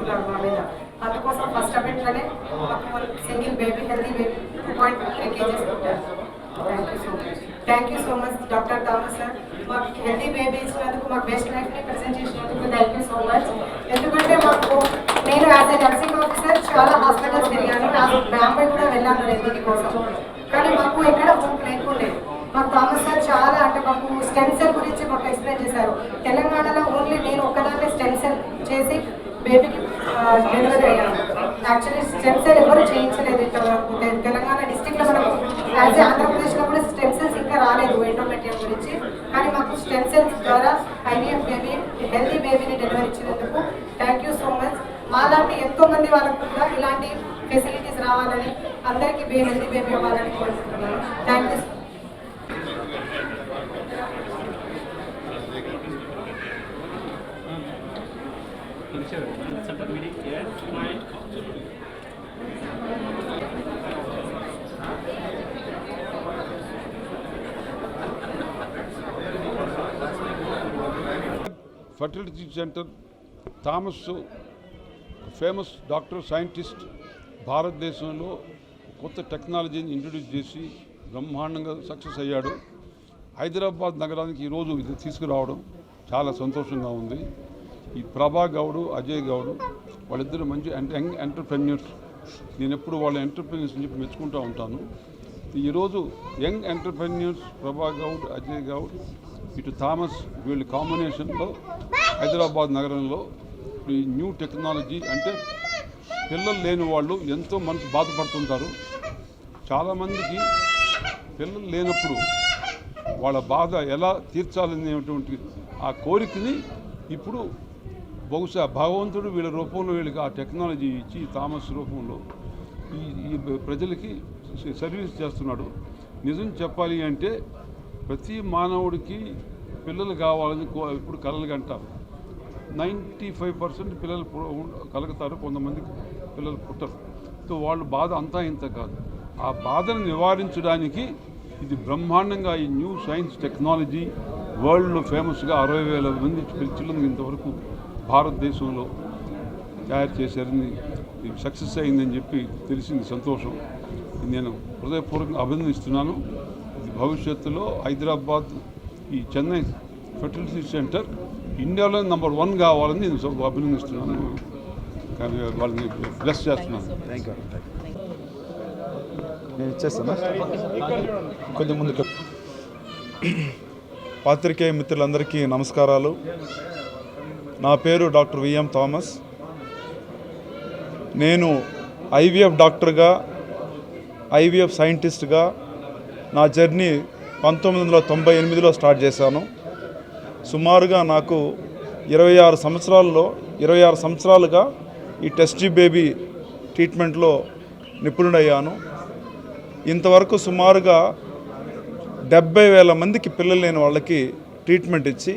చేస్తున్నాడు మా మీద. అందుకోసం ఫస్ట్ అటెంప్ట్లోనే single baby healthy baby 2.3 kgs ఉంటారు. Thank you so much doctor Thomas sir. మాకు హెల్తీ బేబీ ఇచ్చినందుకు, మాకు బెస్ట్ లైఫ్ని ప్రజెంట్ చేసినందుకు థ్యాంక్ యూ సో మచ్. ఎందుకంటే నేను యాజ్ ఎ నర్సింగ్ ఆఫీసర్ చాలా హాస్పిటల్స్ తిరిగాను, నాకు బాంబే కూడా వెళ్ళాను హెల్తీ కోసం. కానీ మాకు ఎక్కడ హోప్ లేకుండే. మాకు థామస్ సార్ చాలా అంటే మాకు స్టెమ్ సెల్ గురించి మాకు ఎక్స్ప్లెయిన్ చేశారు. తెలంగాణలో ఓన్లీ నేను ఒక్కదాన్నే స్టెమ్ సెల్ చేసి బేబీకి డెలివరీ అయ్యాను. యాక్చువల్లీ స్టెమ్ సెల్ ఎవరు చేయించలేదు ఇంతవరకు. తెలంగాణ డిస్ట్రిక్ట్లో మనకు యాజ్ ఏ ఆంధ్రప్రదేశ్లో కూడా స్టెమ్ సెల్స్ ఇంకా రాలేదు ఎండోమెట్రియం గురించి. కానీ మాకు స్టెమ్ సెల్స్ ద్వారా ఐవీఎఫ్ బేబీ హెల్తీ బేబీని డెలివరీ ఇచ్చినందుకు థ్యాంక్ యూ సో మచ్. మాలాంటి ఎంతో మంది వాళ్ళకు కూడా ఇలాంటి ఫెసిలిటీస్ రావాలని, అందరికీ హెల్తీ బేబీ అవ్వాలని కోరుకుంటున్నాను. Thank you. Fertility centre Thomas famous doctor scientist భారతదేశంలో కొత్త టెక్నాలజీని ఇంట్రడ్యూస్ చేసి బ్రహ్మాండంగా సక్సెస్ అయ్యాడు. హైదరాబాద్ నగరానికి ఈరోజు ఇది తీసుకురావడం చాలా సంతోషంగా ఉంది. ఈ ప్రభా గౌడ్, అజయ్ గౌడ్ వాళ్ళిద్దరు మంచి యంగ్ ఎంటర్ప్రెన్యూర్స్. నేను ఎప్పుడు వాళ్ళ ఎంటర్ప్రెన్యూర్స్ అని చెప్పి మెచ్చుకుంటూ ఉంటాను. ఈరోజు యంగ్ ఎంటర్ప్రెన్యూర్స్ ప్రభా గౌడ్, అజయ్ గౌడ్, ఇటు థామస్ వీళ్ళ కాంబినేషన్లో హైదరాబాద్ నగరంలో ఈ న్యూ టెక్నాలజీ అంటే పిల్లలు లేని వాళ్ళు ఎంతో మనసు బాధపడుతుంటారు. చాలామందికి పిల్లలు లేనప్పుడు వాళ్ళ బాధ ఎలా తీర్చాలనేటువంటి ఆ కోరికని ఇప్పుడు బహుశా భగవంతుడు వీళ్ళ రూపంలో వీళ్ళకి ఆ టెక్నాలజీ ఇచ్చి థామస్ రూపంలో ఈ ప్రజలకి సర్వీస్ చేస్తున్నాడు. నిజం చెప్పాలి అంటే ప్రతి మానవుడికి పిల్లలు కావాలని ఇప్పుడు కలలు కంటారు. 95% పిల్లలు కలుగుతారు, కొంతమంది పిల్లలు పుట్టరు. సో వాళ్ళ బాధ అంతా ఇంత కాదు. ఆ బాధను నివారించడానికి ఇది బ్రహ్మాండంగా ఈ న్యూ సైన్స్ టెక్నాలజీ వరల్డ్లో ఫేమస్గా 60,000 మంది పిల్లలకు ఇంతవరకు భారతదేశంలో తయారు చేశారని సక్సెస్ అయిందని చెప్పి తెలిసింది. సంతోషం. నేను హృదయపూర్వకంగా అభినందిస్తున్నాను. ఇది భవిష్యత్తులో హైదరాబాద్ ఈ చెన్నై ఫెర్టిలిటీ సెంటర్ ఇండియాలో నెంబర్ 1 కావాలని నేను అభినందిస్తున్నాను. కానీ వాళ్ళని బ్లెస్ చేస్తున్నాను. Thank you. నేను ఇచ్చేస్తాను కొంచెం ముందుకు. పాత్రికేయ మిత్రులందరికీ నమస్కారాలు. నా పేరు డాక్టర్ విఎం థామస్. నేను ఐవీఎఫ్ డాక్టర్గా, ఐవీఎఫ్ సైంటిస్ట్గా నా జర్నీ 1998లో స్టార్ట్ చేశాను. సుమారుగా నాకు 26 సంవత్సరాలుగా ఈ టెస్ట్ బేబీ ట్రీట్మెంట్లో నిపుణుడయ్యాను. ఇంతవరకు సుమారుగా 70,000 మందికి పిల్లలు లేని వాళ్ళకి ట్రీట్మెంట్ ఇచ్చి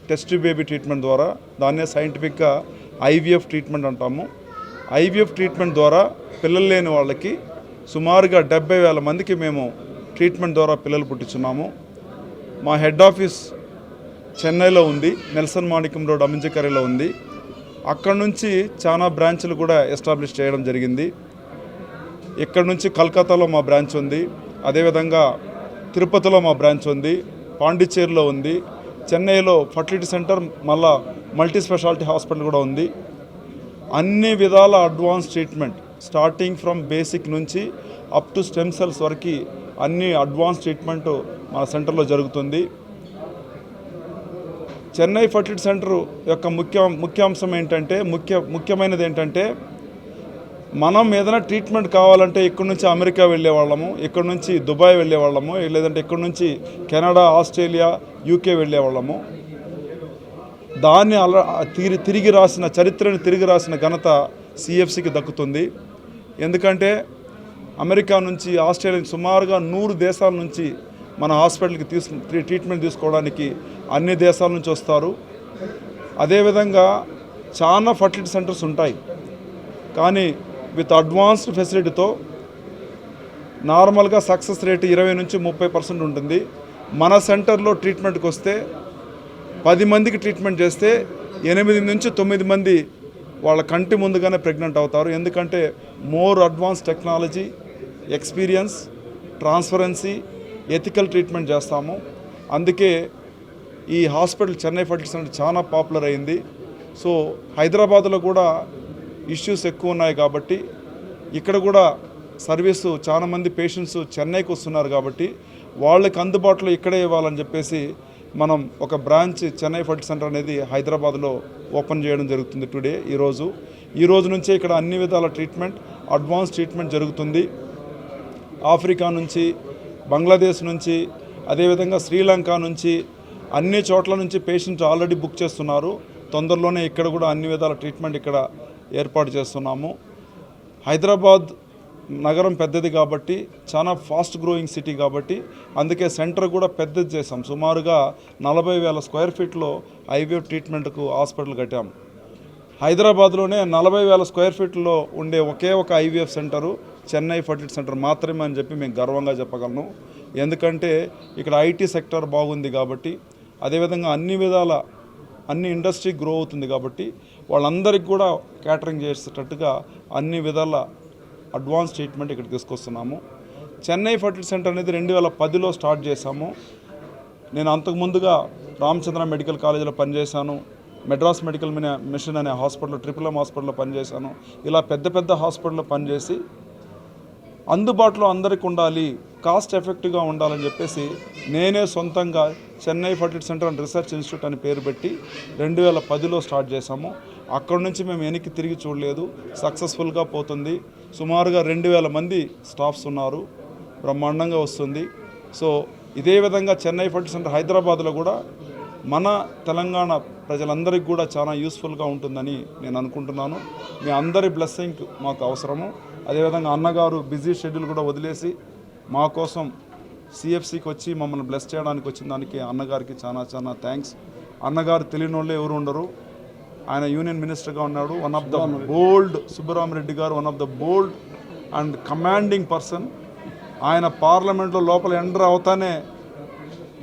టెస్ట్ బేబీ ట్రీట్మెంట్ ద్వారా, దాన్నే సైంటిఫిక్గా ఐవీఎఫ్ ట్రీట్మెంట్ అంటాము. ఐవీఎఫ్ ట్రీట్మెంట్ ద్వారా పిల్లలు లేని వాళ్ళకి సుమారుగా 70,000 మందికి మేము ట్రీట్మెంట్ ద్వారా పిల్లలు పుట్టించున్నాము. మా హెడ్ ఆఫీస్ చెన్నైలో ఉంది, నెల్సన్ మాణిక్యం రోడ్ అమింజకరిలో ఉంది. అక్కడ నుంచి చాలా బ్రాంచ్లు కూడా ఎస్టాబ్లిష్ చేయడం జరిగింది. ఇక్కడ నుంచి కలకత్తాలో మా బ్రాంచ్ ఉంది, అదేవిధంగా తిరుపతిలో మా బ్రాంచ్ ఉంది, పాండిచ్చేరిలో ఉంది, చెన్నైలో ఫర్టిలిటీ సెంటర్, మళ్ళా మల్టీ స్పెషాలిటీ హాస్పిటల్ కూడా ఉంది. అన్ని విధాల advance treatment starting from basic నుంచి అప్ టు స్టెమ్ సెల్స్ వరకు అన్ని అడ్వాన్స్ ట్రీట్మెంట్ మన సెంటర్లో జరుగుతుంది. చెన్నై ఫర్టిలిటీ సెంటర్ యొక్క ముఖ్యాంశం ఏంటంటే ముఖ్యమైనది ఏంటంటే మనం ఏదైనా ట్రీట్మెంట్ కావాలంటే ఇక్కడ నుంచి అమెరికా వెళ్ళేవాళ్ళము, ఇక్కడ నుంచి దుబాయ్ వెళ్ళేవాళ్ళము, లేదంటే ఇక్కడ నుంచి కెనడా, ఆస్ట్రేలియా, యూకే వెళ్ళేవాళ్ళము. దాన్ని చరిత్రని తిరిగి రాసిన ఘనత సిఎఫ్సికి దక్కుతుంది. ఎందుకంటే అమెరికా నుంచి, ఆస్ట్రేలియా సుమారుగా 100 దేశాల నుంచి మన హాస్పిటల్కి ట్రీట్మెంట్ తీసుకోవడానికి అన్ని దేశాల నుంచి వస్తారు. అదేవిధంగా చాలా ఫర్టిలిటీ సెంటర్స్ ఉంటాయి, కానీ విత్ అడ్వాన్స్డ్ ఫెసిలిటీతో నార్మల్గా సక్సెస్ రేట్ 20 నుంచి 30% ఉంటుంది. మన సెంటర్లో ట్రీట్మెంట్కి వస్తే 10 మందికి ట్రీట్మెంట్ చేస్తే 8 నుంచి 9 మంది వాళ్ళ కంటి ముందుగానే ప్రెగ్నెంట్ అవుతారు. ఎందుకంటే more advance technology, experience, transparency, ethical treatment చేస్తాము. అందుకే ఈ హాస్పిటల్ చెన్నై ఫర్టిలిటీ సెంటర్ చాలా పాపులర్ అయింది. సో హైదరాబాద్లో కూడా ఇష్యూస్ ఎక్కువ ఉన్నాయి కాబట్టి ఇక్కడ కూడా సర్వీసు చాలామంది పేషెంట్స్ చెన్నైకి వస్తున్నారు కాబట్టి వాళ్ళకి అందుబాటులో ఇక్కడే ఇవ్వాలని చెప్పేసి మనం ఒక బ్రాంచ్ చెన్నై ఫర్టిలిటీ సెంటర్ అనేది హైదరాబాద్లో ఓపెన్ చేయడం జరుగుతుంది టుడే. ఈ రోజు నుంచే ఇక్కడ అన్ని విధాల ట్రీట్మెంట్, అడ్వాన్స్ ట్రీట్మెంట్ జరుగుతుంది. ఆఫ్రికా నుంచి, బంగ్లాదేశ్ నుంచి, అదేవిధంగా శ్రీలంక నుంచి, అన్ని చోట్ల నుంచి పేషెంట్స్ ఆల్రెడీ బుక్ చేస్తున్నారు. తొందరలోనే ఇక్కడ కూడా అన్ని విధాల ట్రీట్మెంట్ ఇక్కడ ఏర్పాటు చేస్తున్నాము. హైదరాబాద్ నగరం పెద్దది కాబట్టి, చాలా ఫాస్ట్ గ్రోయింగ్ సిటీ కాబట్టి అందుకే సెంటర్ కూడా పెద్దది చేసాం. సుమారుగా 40,000 స్క్వేర్ ఫీట్లో ఐవీఎఫ్ ట్రీట్మెంట్కు హాస్పిటల్ కట్టాము. హైదరాబాద్లోనే 40,000 స్క్వేర్ ఫీట్లో ఉండే ఒకే ఒక IVF centre Chennai fertility centre మాత్రమే అని చెప్పి మేము గర్వంగా చెప్పగలను. ఎందుకంటే ఇక్కడ ఐటీ సెక్టర్ బాగుంది కాబట్టి, అదేవిధంగా అన్ని విధాల అన్ని ఇండస్ట్రీ గ్రో అవుతుంది కాబట్టి వాళ్ళందరికీ కూడా క్యాటరింగ్ చేసేటట్టుగా అన్ని విధాల అడ్వాన్స్ ట్రీట్మెంట్ ఇక్కడ తీసుకొస్తున్నాము. చెన్నై ఫర్టిలిటీ సెంటర్ అనేది 2010లో స్టార్ట్ చేశాము. నేను అంతకుముందుగా రామచంద్ర మెడికల్ కాలేజీలో పనిచేశాను, మెడ్రాస్ మెడికల్ మిషన్ అనే హాస్పిటల్, ట్రిపుల్ హాస్పిటల్లో పనిచేశాను. ఇలా పెద్ద పెద్ద హాస్పిటల్లో పనిచేసి అందుబాటులో అందరికీ ఉండాలి, కాస్ట్ ఎఫెక్టివ్గా ఉండాలని చెప్పేసి నేనే సొంతంగా Chennai fertility centre and research institute అని పేరు పెట్టి 2010లో స్టార్ట్ చేశాము. అక్కడి నుంచి మేము వెనక్కి తిరిగి చూడలేదు, సక్సెస్ఫుల్గా పోతుంది. సుమారుగా 2,000 మంది స్టాఫ్స్ ఉన్నారు, బ్రహ్మాండంగా వస్తుంది. సో ఇదే విధంగా చెన్నై ఫర్టిలిటీ సెంటర్ హైదరాబాద్లో కూడా మన తెలంగాణ ప్రజలందరికీ కూడా చాలా యూస్ఫుల్గా ఉంటుందని నేను అనుకుంటున్నాను. మీ అందరి బ్లెస్సింగ్ మాకు అవసరము. అదేవిధంగా అన్నగారు బిజీ షెడ్యూల్ కూడా వదిలేసి మా కోసం సిఎఫ్సికి వచ్చి మమ్మల్ని బ్లెస్ చేయడానికి వచ్చిన దానికి అన్నగారికి చాలా చాలా థ్యాంక్స్. అన్నగారు తెలియని వాళ్ళు ఎవరు ఉండరు. ఆయన యూనియన్ మినిస్టర్గా ఉన్నాడు. వన్ ఆఫ్ ద బోల్డ్, సుబ్బరామరెడ్డి గారు one of the bold and commanding person. ఆయన పార్లమెంట్లో లోపల ఎంటర్ అవుతానే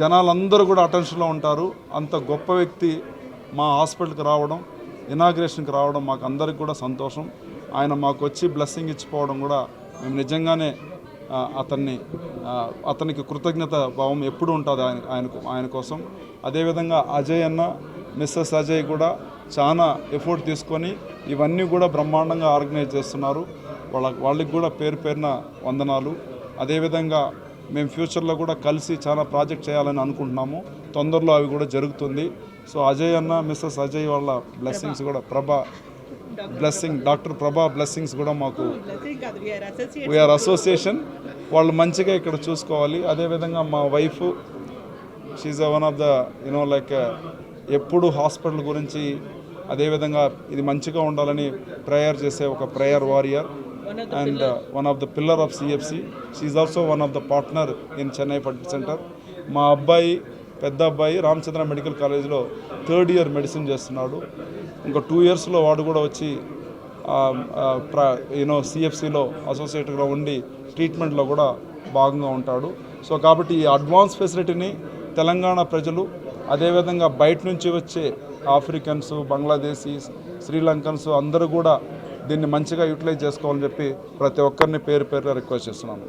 జనాలందరూ కూడా అటెన్షన్లో ఉంటారు. అంత గొప్ప వ్యక్తి మా హాస్పిటల్కి రావడం, ఇనాగ్రేషన్కి రావడం మాకు అందరికి కూడా సంతోషం. ఆయన మాకు వచ్చి బ్లెస్సింగ్ ఇచ్చిపోవడం కూడా మేము నిజంగానే అతనికి కృతజ్ఞత భావం ఎప్పుడు ఉంటుంది ఆయన కోసం. అదేవిధంగా అజయ్ అన్న, మిస్సెస్ అజయ్ కూడా చాలా ఎఫర్ట్ తీసుకొని ఇవన్నీ కూడా బ్రహ్మాండంగా ఆర్గనైజ్ చేస్తున్నారు. వాళ్ళకి కూడా పేరు పేరున వందనాలు. అదేవిధంగా మేము ఫ్యూచర్లో కూడా కలిసి చాలా ప్రాజెక్ట్ చేయాలని అనుకుంటున్నాము. తొందరలో అవి కూడా జరుగుతుంది. సో అజయ్ అన్న, మిస్సెస్ అజయ్ వాళ్ళ బ్లెస్సింగ్స్ కూడా, డాక్టర్ ప్రభా బ్లెస్సింగ్స్ కూడా మాకు, వీఆర్ అసోసియేషన్, వాళ్ళు మంచిగా ఇక్కడ చూసుకోవాలి. అదేవిధంగా మా wife, she one of the like ఎప్పుడు హాస్పిటల్ గురించి, అదేవిధంగా ఇది మంచిగా ఉండాలని ప్రేయర్ చేసే ఒక prayer warrior and one of the pillar of CFC. She also one of the partner in Chennai fertility centre. మా అబ్బాయి, పెద్ద అబ్బాయి రామచంద్ర మెడికల్ కాలేజ్లో 3rd ఇయర్ మెడిసిన్ చేస్తున్నాడు. ఇంకా 2 ఇయర్స్లో వాడు కూడా వచ్చి సిఎఫ్సిలో అసోసియేట్గా ఉండి ట్రీట్మెంట్లో కూడా భాగంగా ఉంటాడు. సో కాబట్టి ఈ అడ్వాన్స్ ఫెసిలిటీని తెలంగాణ ప్రజలు, అదేవిధంగా బయట నుంచి వచ్చే ఆఫ్రికన్స్, బంగ్లాదేశీస్, శ్రీలంకన్స్ అందరూ కూడా దీన్ని మంచిగా యూటిలైజ్ చేసుకోవాలని చెప్పి ప్రతి ఒక్కరిని పేరు పేరుగా రిక్వెస్ట్ చేస్తున్నాను.